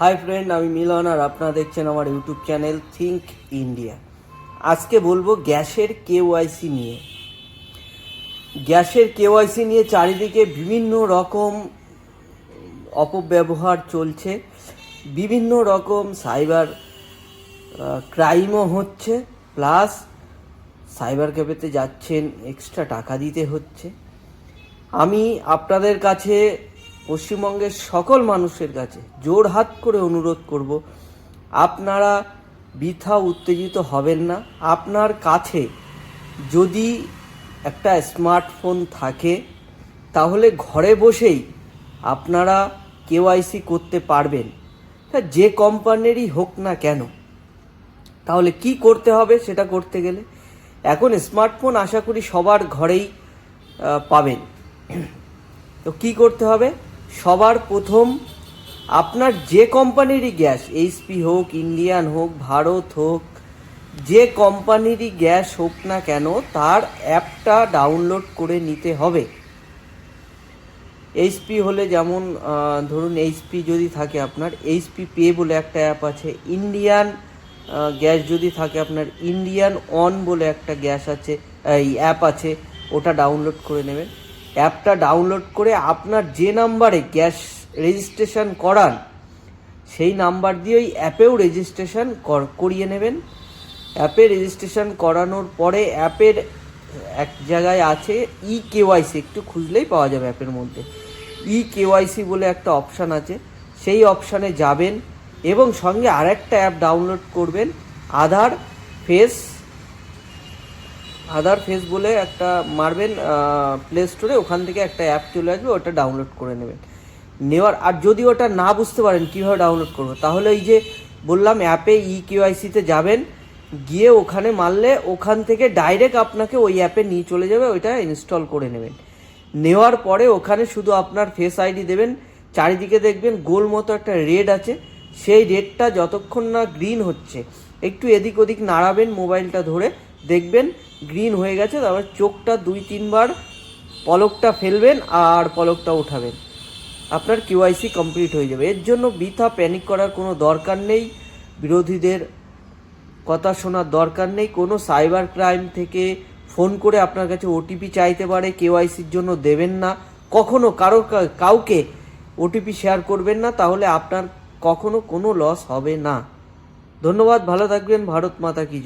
Hi friend, আমি মিলন আর আপনারা দেখছেন আমার ইউটিউব চ্যানেল থিঙ্ক ইন্ডিয়া। আজকে বলবো গ্যাসের কেওয়াইসি নিয়ে। গ্যাসের কেওয়াইসি নিয়ে চারিদিকে বিভিন্ন রকম অপব্যবহার চলছে, বিভিন্ন রকম সাইবার ক্রাইমও হচ্ছে, প্লাস সাইবার ক্যাফেতে যাচ্ছেন এক্সট্রা টাকা দিতে হচ্ছে। আমি আপনাদের কাছে, পশ্চিমবঙ্গের সকল মানুষের কাছে জোড়হাত করে অনুরোধ করব, আপনারা বৃথা উত্তেজিত হবেন না। আপনার কাছে যদি একটা স্মার্টফোন থাকে তাহলে ঘরে বসেই আপনারা কেওয়াইসি করতে পারবেন, তা যে কোম্পানিরই হোক না কেন। তাহলে কি করতে হবে সেটা করতে গেলে এখন স্মার্টফোন আশা করি সবার ঘরেই পাবেন। তো কি করতে হবে? সবার প্রথম আপনার যে কোম্পানিরই গ্যাস, এইচপি হোক, ইন্ডিয়ান হোক, ভারত হোক, যে কোম্পানিরই গ্যাস হোক না কেন, তার অ্যাপটা ডাউনলোড করে নিতে হবে। এইচপি হলে যেমন ধরুন এইচপি যদি থাকে আপনার এইচপি পে বলে একটা অ্যাপ আছে, ইন্ডিয়ান গ্যাস যদি থাকে আপনার ইন্ডিয়ান অন বলে একটা গ্যাস আছে, এই অ্যাপ আছে, ওটা ডাউনলোড করে নেবেন। অ্যাপটা ডাউনলোড করে আপনার যে নাম্বারে গ্যাস রেজিস্ট্রেশন করান সেই নাম্বার দিয়ে ওই অ্যাপেও রেজিস্ট্রেশন করিয়ে নেবেন। অ্যাপে রেজিস্ট্রেশন করানোর পরে অ্যাপের এক জায়গায় আছে কেওয়াইসি, একটু খুঁজলেই পাওয়া যাবে অ্যাপের মধ্যে। কেওয়াইসি বলে একটা অপশান আছে, সেই অপশানে যাবেন এবং সঙ্গে আরেকটা অ্যাপ ডাউনলোড করবেন, আধার ফেস বলে একটা মারবেন প্লে স্টোরে, ওখান থেকে একটা অ্যাপ চলে আসবে, ওটা ডাউনলোড করে নেবেন। নেওয়ার আর যদি ওটা না বুঝতে পারেন কীভাবে ডাউনলোড করবো, তাহলে ওই যে বললাম অ্যাপে কেওয়াইসিতে যাবেন, গিয়ে ওখানে মারলে ওখান থেকে ডাইরেক্ট আপনাকে ওই অ্যাপে নিয়ে চলে যাবে, ওইটা ইনস্টল করে নেবেন। নেওয়ার পরে ওখানে শুধু আপনার ফেস আইডি দেবেন, চারিদিকে দেখবেন গোল মতো একটা রেড আছে, সেই রেডটা যতক্ষণ না গ্রিন হচ্ছে একটু এদিক ওদিক নাড়াবেন মোবাইলটা ধরে, দেখবেন গ্রিন হয়ে গেছে। তারপর চোখটা 2-3 বার পলকটা ফেলবেন আর পলকটা উঠাবেন, আপনার কেওয়াইসি কমপ্লিট হয়ে যাবে। এর জন্য বৃথা প্যানিক করার কোনো দরকার নেই, বিরোধীদের কথা শোনার দরকার নেই। কোনো সাইবার ক্রাইম থেকে ফোন করে আপনার কাছে ওটিপি চাইতে পারে, কেওয়াইসির জন্য দেবেন না। কখনো কাউকে ওটিপি শেয়ার করবেন না, তাহলে আপনার কখনো কোনো লস হবে না। ধন্যবাদ, ভালো থাকবেন। ভারত মাতা কি জয়।